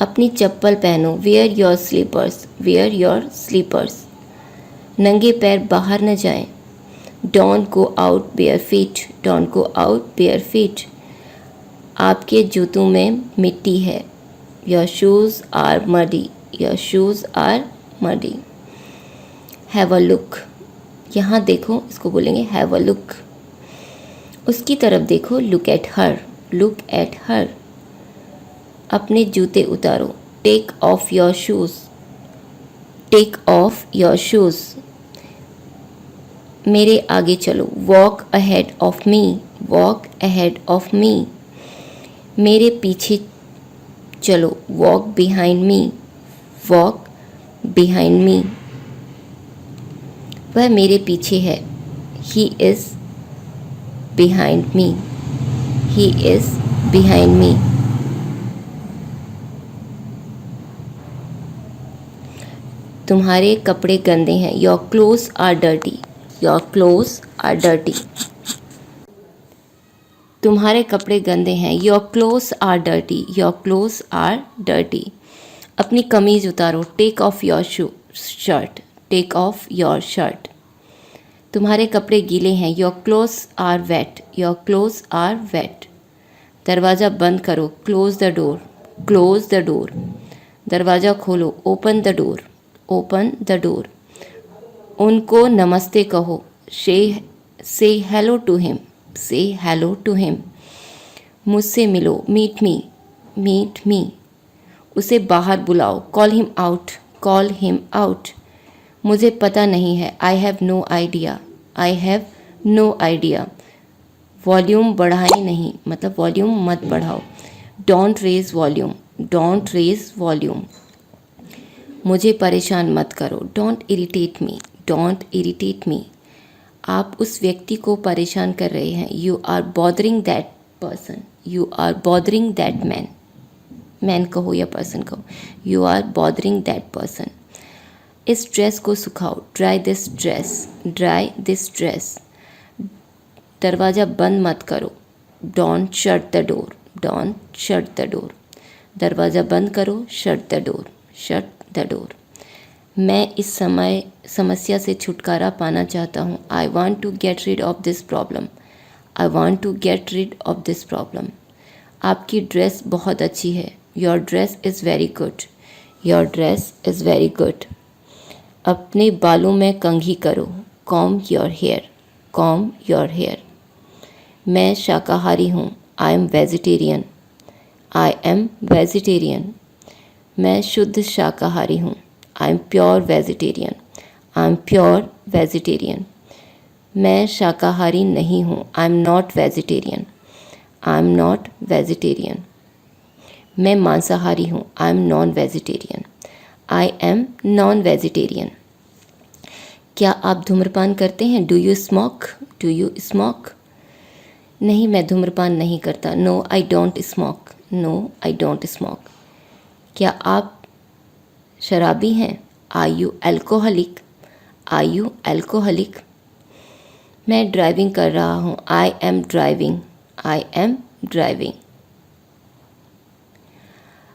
अपनी चप्पल पहनो, wear your slippers, wear your slippers. नंगे पैर बाहर न जाएं, don't go out bare feet, don't go out bare feet. आपके जूतों में मिट्टी है, your shoes are muddy, your shoes are muddy. Have a look, यहाँ देखो, इसको बोलेंगे हैव अ लुक। उसकी तरफ देखो, look at her, look at her. अपने जूते उतारो, take off your shoes, take off your shoes. मेरे आगे चलो, walk ahead of me, walk ahead of me. मेरे पीछे चलो, walk behind me, walk behind me. वह मेरे पीछे है, he is behind me, he is behind me. तुम्हारे कपड़े गंदे हैं, your clothes are dirty, your clothes are dirty. तुम्हारे कपड़े गंदे हैं, your clothes are dirty, your clothes are dirty. अपनी कमीज उतारो, take off your shirt, take off your shirt. तुम्हारे कपड़े गीले हैं, your clothes are wet, your clothes are wet. दरवाज़ा बंद करो, close the door, close the door. दरवाज़ा खोलो, open the door, open the door. उनको नमस्ते कहो, say hello to him, say hello to him. मुझसे मिलो, मीट मी, मीट मी। उसे बाहर बुलाओ, call him out, call him out. मुझे पता नहीं है, I have no idea, I have no idea. Volume बढ़ाएं नहीं, मतलब वॉल्यूम मत बढ़ाओ। Don't raise volume, don't raise volume. मुझे परेशान मत करो, don't irritate me, don't irritate me. आप उस व्यक्ति को परेशान कर रहे हैं, you are bothering that person, you are bothering that man. Man कहो या पर्सन कहो, you are bothering that person. इस ड्रेस को सुखाओ, dry this dress, dry this dress. दरवाज़ा बंद मत करो, don't shut the door, don't shut the door. दरवाज़ा बंद करो, shut the door, shut the door. मैं इस समस्या से छुटकारा पाना चाहता हूँ, I want to get rid of this problem, I want to get rid of this problem. आपकी ड्रेस बहुत अच्छी है, your dress is very good, your dress is very good. अपने बालों में कंघी करो, comb your hair, comb your hair. मैं शाकाहारी हूँ, I am vegetarian, I am vegetarian. मैं शुद्ध शाकाहारी हूँ, I am pure vegetarian, I am pure vegetarian. मैं शाकाहारी नहीं हूँ, I am not vegetarian, I am not vegetarian. मैं मांसाहारी हूँ, I am non vegetarian, I am non vegetarian. क्या आप धूम्रपान करते हैं, do you smoke, do you smoke. नहीं, मैं धूम्रपान नहीं करता, no I don't smoke, no I don't smoke. क्या आप शराबी हैं, are you alcoholic, are you alcoholic. मैं ड्राइविंग कर रहा हूँ, I am driving, I am driving.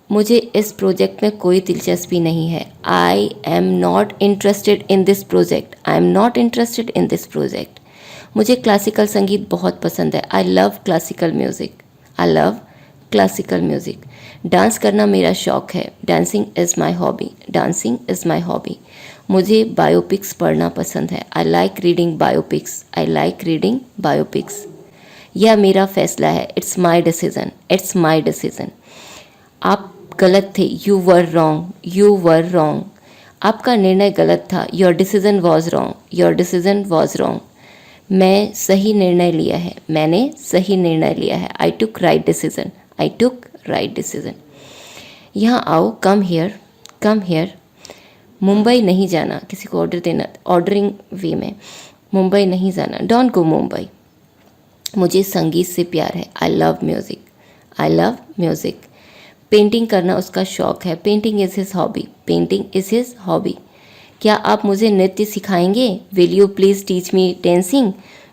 मुझे इस प्रोजेक्ट में कोई दिलचस्पी नहीं है, I am not interested in this project, I am not interested in this project. मुझे क्लासिकल संगीत बहुत पसंद है, I love classical music, I love classical music. Dance करना मेरा शौक़ है, dancing is my hobby, dancing is my hobby. मुझे बायोपिक्स पढ़ना पसंद है, I like reading biopics, I like reading biopics. यह मेरा फैसला है, it's my decision, it's my decision. आप गलत थे, you were wrong, you were wrong. आपका निर्णय गलत था, your decision was wrong, your decision was wrong. मैं सही निर्णय लिया है, मैंने सही निर्णय लिया है, आई टुक राइट डिसीज़न, आई टुक राइट डिसीज़न। यहाँ आओ, come here, come here. Mumbai नहीं जाना, किसी को ऑर्डर देना, ऑर्डरिंग वे में, मुंबई नहीं जाना, डोंट गो मुंबई। मुझे संगीत से प्यार है, I love music, I love music. Painting करना उसका शौक़ है, painting is his hobby, painting is his hobby. क्या आप मुझे नृत्य सिखाएंगे, will you please teach me dancing,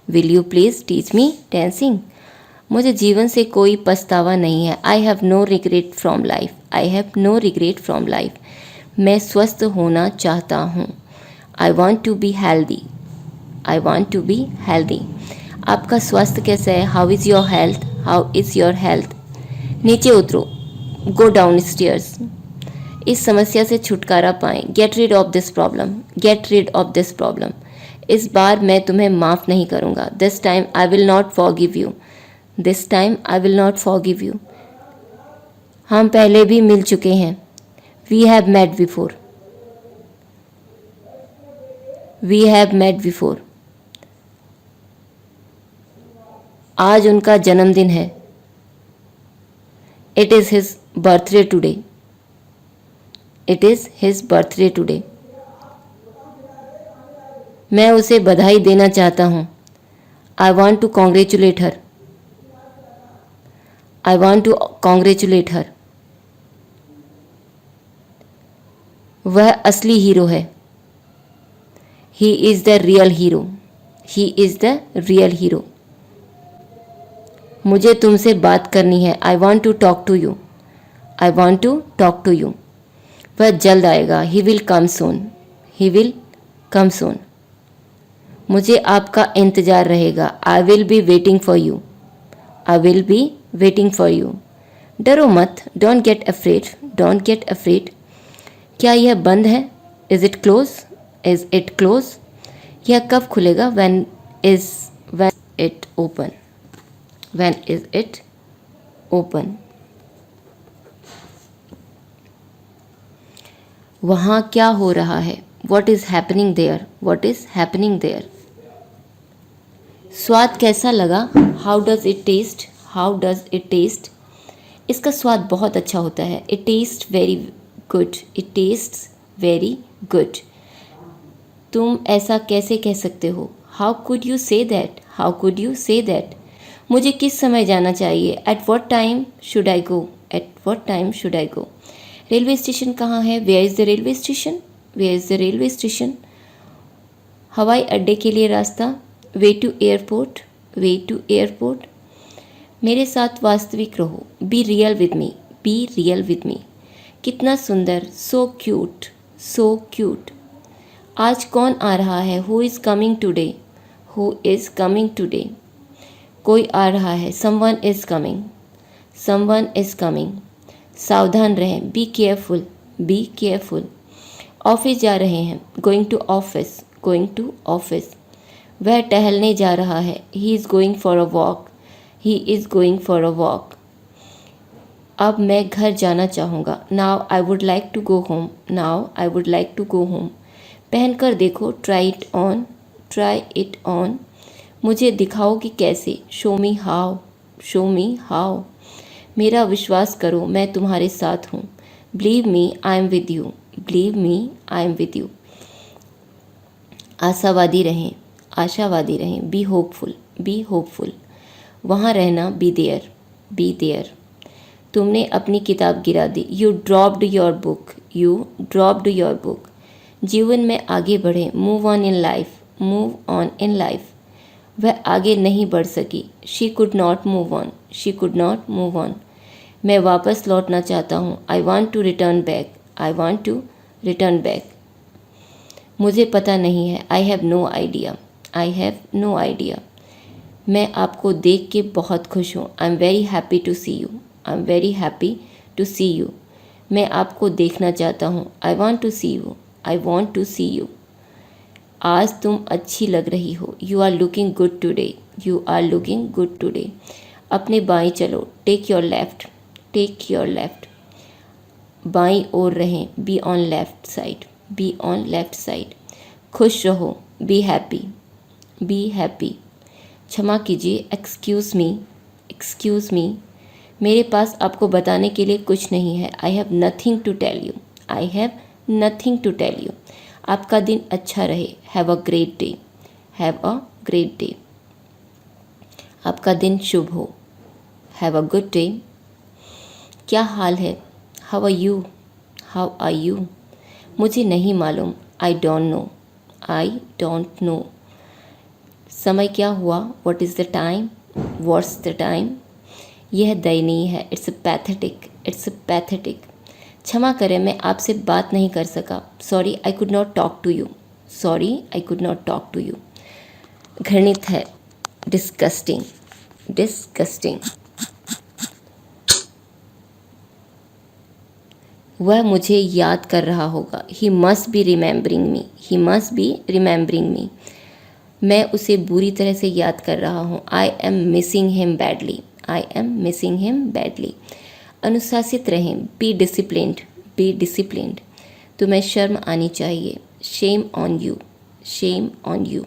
will you please teach me dancing. मुझे जीवन से कोई पछतावा नहीं है, I have no regret from life, I have no regret from life. मैं स्वस्थ होना चाहता हूँ, I want to be healthy, I want to be healthy. आपका स्वास्थ्य कैसा है, how is your health, how is your health. नीचे उतरो, गो डाउन स्टेयर्स। इस समस्या से छुटकारा पाएं, get rid of this problem, get rid of this problem. इस बार मैं तुम्हें माफ़ नहीं करूँगा, this time I will not forgive you, this time I will not forgive you. हम पहले भी मिल चुके हैं। We have met before. We have met before. आज उनका जन्मदिन है। It is his birthday today. It is his birthday today. मैं उसे बधाई देना चाहता हूँ। I want to congratulate her. I want to congratulate her. वह असली हीरो है। He is the real hero. He is the real hero. मुझे तुमसे बात करनी है। I want to talk to you. I want to talk to you. वह जल्द आएगा। He will come soon. He will come soon. मुझे आपका इंतज़ार रहेगा। I will be waiting for you. I will be waiting for you. डरो मत। Don't get afraid. Don't get afraid. क्या यह बंद है? Is it close? Is it close? यह कब खुलेगा? When it open? When is it open? वहाँ क्या हो रहा है? What is happening there? What is happening there? स्वाद कैसा लगा? How does it taste? How does it taste? इसका स्वाद बहुत अच्छा होता है। It taste very good. It taste very good. तुम ऐसा कैसे कह सकते हो? How could you say that? How could you say that? मुझे किस समय जाना चाहिए? At what time should I go? At what time should I go? Railway station कहाँ है? Where is the railway station? Where is the railway station? हवाई अड्डे के लिए रास्ता? Way to airport? Way to airport? मेरे साथ वास्तविक रहो। Be real with me. Be real with me. कितना सुंदर। So cute. So cute. आज कौन आ रहा है? Who is coming today? Who is coming today? कोई आ रहा है। Someone is coming. Someone is coming. सावधान रहें। Be careful. Be careful. Office जा रहे हैं। Going to office. Going to office. वह टहलने जा रहा है। He is going for a walk. He is going for a walk. अब मैं घर जाना चाहूँगा। Now I would like to go home. Now I would like to go home. पहनकर देखो। Try it on. Try it on. मुझे दिखाओ कि कैसे। Show me how. Show me how. मेरा विश्वास करो, मैं तुम्हारे साथ हूँ। Believe me I am with you. Believe me I am with you. आशावादी रहें। आशावादी रहें। Be hopeful. Be hopeful. वहाँ रहना। Be there. Be there. तुमने अपनी किताब गिरा दी। You dropped your book. You dropped your book. जीवन में आगे बढ़ें। Move on in life. Move on in life. वह आगे नहीं बढ़ सकी। She could not move on. She could not move on. मैं वापस लौटना चाहता हूँ। I want to return back. I want to return back. मुझे पता नहीं है। I have no idea. I have no idea. मैं आपको देख के बहुत खुश हूँ। I M very happy to see you. I M very happy to see you. मैं आपको देखना चाहता हूँ। I want to see you. I want to see you. आज तुम अच्छी लग रही हो। You are looking good today. You are looking good today. अपने बाएं चलो। Take your left. Take your left. बाईं ओर रहें। Be on left side. Be on left side. खुश रहो। Be happy. Be happy. क्षमा कीजिए। Excuse me. Excuse me. मेरे पास आपको बताने के लिए कुछ नहीं है। I have nothing to tell you. I have nothing to tell you. आपका दिन अच्छा रहे। Have a great day. Have a great day. आपका दिन शुभ हो। Have a good day. क्या हाल है? How are you? How are you? मुझे नहीं मालूम। I don't know. I don't know. समय क्या हुआ? What is the time? What's the time? यह दयनीय है। It's pathetic. It's pathetic. क्षमा करें, मैं आपसे बात नहीं कर सका। Sorry I could not talk to you. Sorry I could not talk to you. घृणित है। डिस्गस्टिंग। डिस्गस्टिंग। वह मुझे याद कर रहा होगा। He must be remembering me. He must be remembering me. मैं उसे बुरी तरह से याद कर रहा हूँ। I am missing him badly. I am missing him badly. अनुशासित रहें। Be disciplined. Be disciplined. तुम्हें शर्म आनी चाहिए। Shame on you. Shame on you.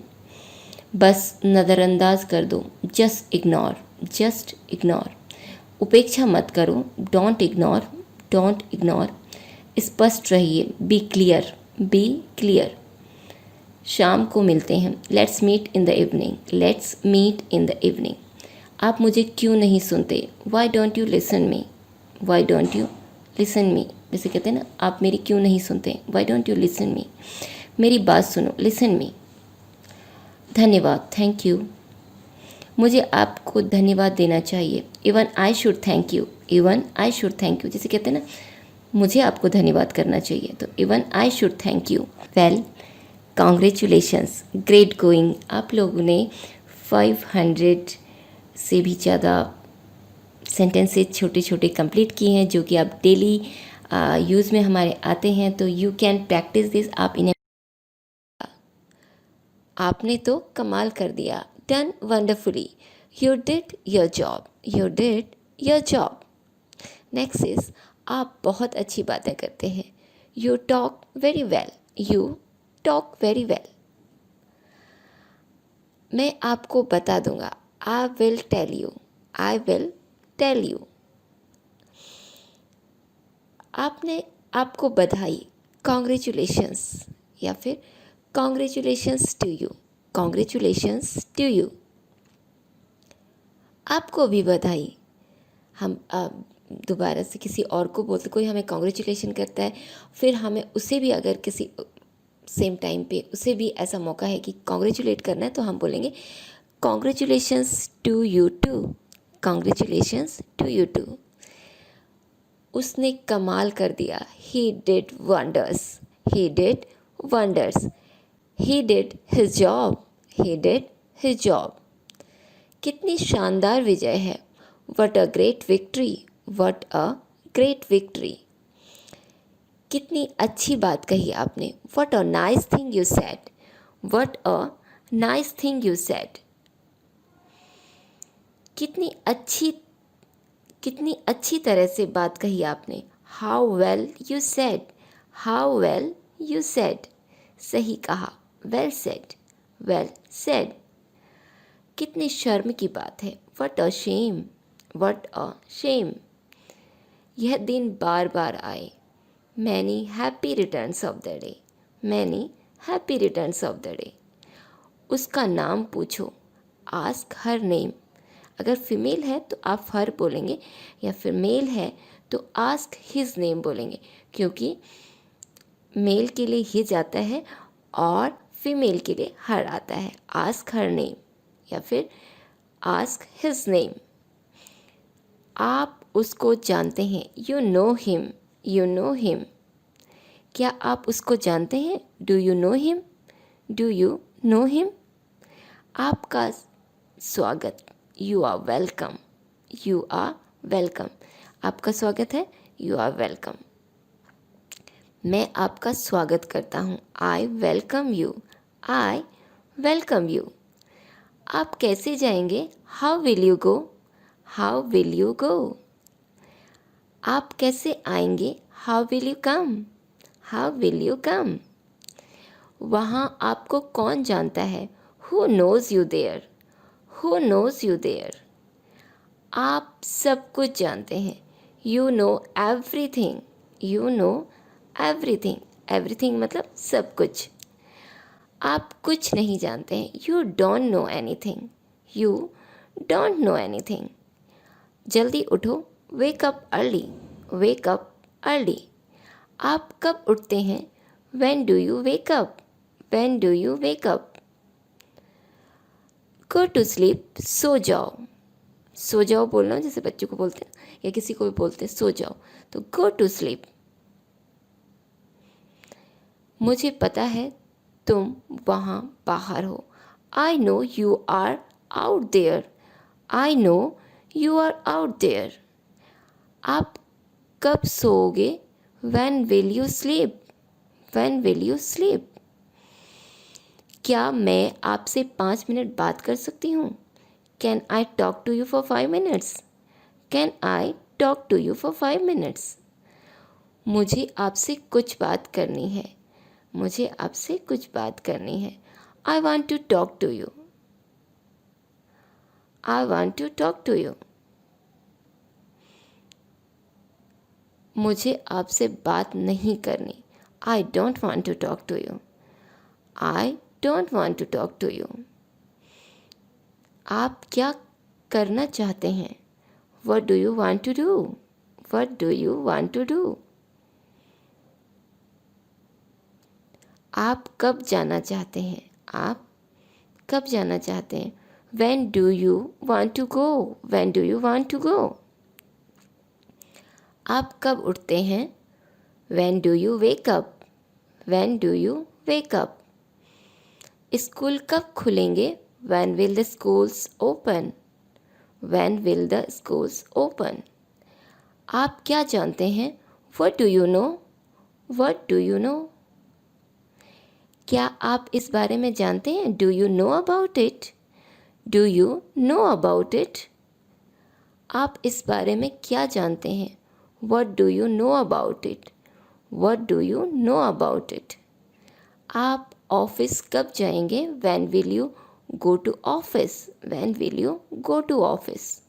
बस नज़रअंदाज कर दो। Just ignore. Just ignore. उपेक्षा मत करो। Don't ignore. Don't ignore. स्पष्ट रहिए। Be clear. Be clear. शाम को मिलते हैं। Let's meet in the evening. Let's meet in the evening. आप मुझे क्यों नहीं सुनते? Why don't you listen me? Why don't you listen me? जैसे कहते हैं ना, आप मेरी क्यों नहीं सुनते? Why don't you listen me? मेरी बात सुनो। Listen me. धन्यवाद। Thank you. मुझे आपको धन्यवाद देना चाहिए। Even I should thank you. Even I should thank you. जैसे कहते हैं ना, मुझे आपको धन्यवाद करना चाहिए, तो even I should thank you. Well, congratulations, great going. आप लोगों ने 500 से भी ज़्यादा सेंटेंसेस छोटे छोटे कंप्लीट किए हैं, जो कि आप डेली यूज़ में हमारे आते हैं। तो यू कैन प्रैक्टिस दिस। आप इन्हें, आपने तो कमाल कर दिया। Done wonderfully. You did your job. You did your job. Next is, आप बहुत अच्छी बातें करते हैं। You talk very well. You talk very well. मैं आपको बता दूंगा। I will tell you. I will tell you. आपको बधाई। कॉन्ग्रेचुलेशंस। या फिर congratulations to you. Congratulations to you. आपको भी बधाई। हम दोबारा से किसी और को बोलते, कोई हमें कॉन्ग्रेचुलेशन करता है, फिर हमें उसे भी, अगर किसी सेम टाइम पे उसे भी ऐसा मौका है कि कॉन्ग्रेचुलेट करना है, तो हम बोलेंगे congratulations to you too. Congratulations to you too. उसने कमाल कर दिया। He did wonders. He did wonders. He did his job. He did his job. कितनी शानदार विजय है। What a great victory. What a great victory. कितनी अच्छी बात कही आपने। What a nice thing you said. What a nice thing you said. कितनी अच्छी तरह से बात कही आपने। How well you said. How well you said. सही कहा। Well said. Well said. कितनी शर्म की बात है। What a shame. What a shame. यह दिन बार बार आए। Many happy returns of the day. Many happy returns of the day. उसका नाम पूछो। Ask her name. अगर फीमेल है तो आप हर बोलेंगे, या फिर मेल है तो आस्क हिज नेम बोलेंगे, क्योंकि मेल के लिए हिज आता है और फीमेल के लिए हर आता है। आस्क हर नेम या फिर आस्क हिज नेम। आप उसको जानते हैं। You know him. You know him. क्या आप उसको जानते हैं? Do you know him. Do you know him. आपका स्वागत। You are welcome. You are welcome. आपका स्वागत है। You are welcome. मैं आपका स्वागत करता हूँ। I welcome you. I welcome you. आप कैसे जाएंगे? How will you go. How will you go. आप कैसे आएंगे? How will you come. How will you कम। वहाँ आपको कौन जानता है? Who knows you there. Who knows you there. आप सब कुछ जानते हैं। You know everything. You know everything. Everything मतलब सब कुछ। आप कुछ नहीं जानते हैं। You don't know anything. You don't know anything. जल्दी उठो। Wake up early. Wake up early. आप कब उठते हैं? When do you wake up. When do you wake up. Go to sleep. सो जाओ। सो जाओ बोलना, जैसे बच्चों को बोलते हैं या किसी को भी बोलते हैं सो जाओ, तो गो टू स्लीप। मुझे पता है तुम वहाँ बाहर हो। I know you are out there. I know you are out there. आप कब सोओगे? When will you sleep. When will you sleep. क्या मैं आपसे 5 मिनट बात कर सकती हूँ? Can I talk to you for 5 minutes? Can I talk to you for 5 minutes? मुझे आपसे कुछ बात करनी है। मुझे आपसे कुछ बात करनी है। I want to talk to you. I want to talk to you. मुझे आपसे बात नहीं करनी। I don't want to talk to you. I don't want to talk to you. आप क्या करना चाहते हैं? What do you want to do? What do you want to do? आप कब जाना चाहते हैं? आप कब जाना चाहते हैं? When do you want to go? When do you want to go? आप कब उठते हैं? When do you wake up? When do you wake up? School कब खुलेंगे? When will the schools open? When will the schools open? आप क्या जानते हैं? What do you know? What do you know? क्या आप इस बारे में जानते हैं? Do you know about it? Do you know about it? आप इस बारे में क्या जानते हैं? What do you know about it? What do you know about it? आप ऑफिस कब जाएंगे? When will you go to office? When will you go to office?